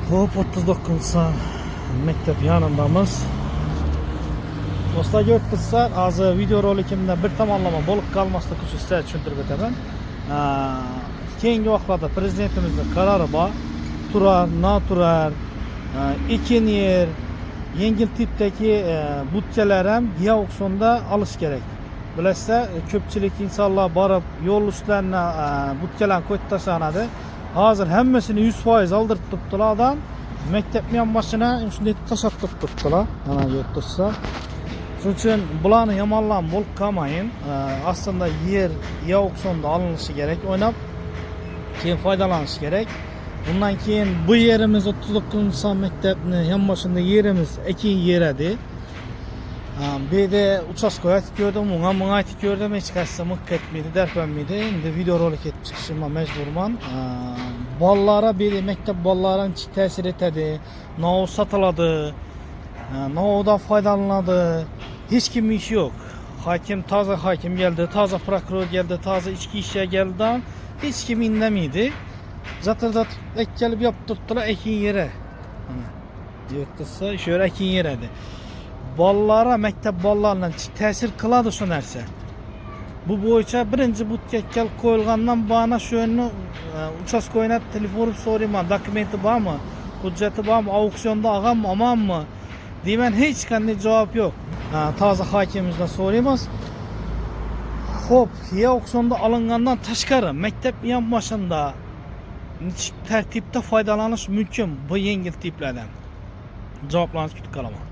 Hop 39 mektep yanındamız. Do'stlar görürsizlar, hozir video rolikimda bir tomonlama bo'lib qolmaslik uchun sizlarga tushuntirib o'taman. Keyingi vaqtlarda prezidentimizning qarori bor. Turar, noturar, ekin yer, yengil tipdagi butkalar ham auksionda olish kerak. Bilasizlar, ko'pchilik insonlar borib yo'l ustlarini butkalarni qo'yib tashlanadi. Hozir hammasini 100% oldirib turibdilar odam. Maktab yonboshini shunday tashab turibdilar. Mana ko'ribsizlar. Shuning uchun bularni yomonlab bo'lib qolmayin. Aslında yer auksionda olinishi kerak, o'ynab keyin foydalanish kerak. Bundan keyin bu yerimiz 39 maktabni yonboshida yerimiz ekin yer edi. Bu yerda uchastka aytib ko'rdim, bunga aytib ko'rdim, hech qaysi miq etmaydi, darpolmaydi. Endi video rolik etib chiqishimga majburman. Bolalara bir maktab bolalarına ta'sir etadi, nov sotiladi, novdan foydalanadi. Hech kimning ishi yo'q. Hokim, toza hokim geldi, toza prokuror geldi, toza ichki ishlar geldi. Hech kim indamaydi. Zatırdat ekkelib yaptırttılar ekin yere. Yurtdasa şöyle ekin yere edi. Bolalara, maktab bolalarına ta'sir qiladi shu narsa. Bu bo'yicha birinchi butga kelib qo'yilgandan bana shuni uchastka o'ynab telefon urib so'rayman, dokumenti bormi, hujjati bormi, auksionda olganmi, omonmi deyman, hech qanday javob yo'q. Toza hokimimizdan so'raymiz. Xo'p, auksionda olingandan tashqari maktab yonboshida tartibda foydalanish mumkin bu yengil tiplardan? Javoblarni kutib qolaman.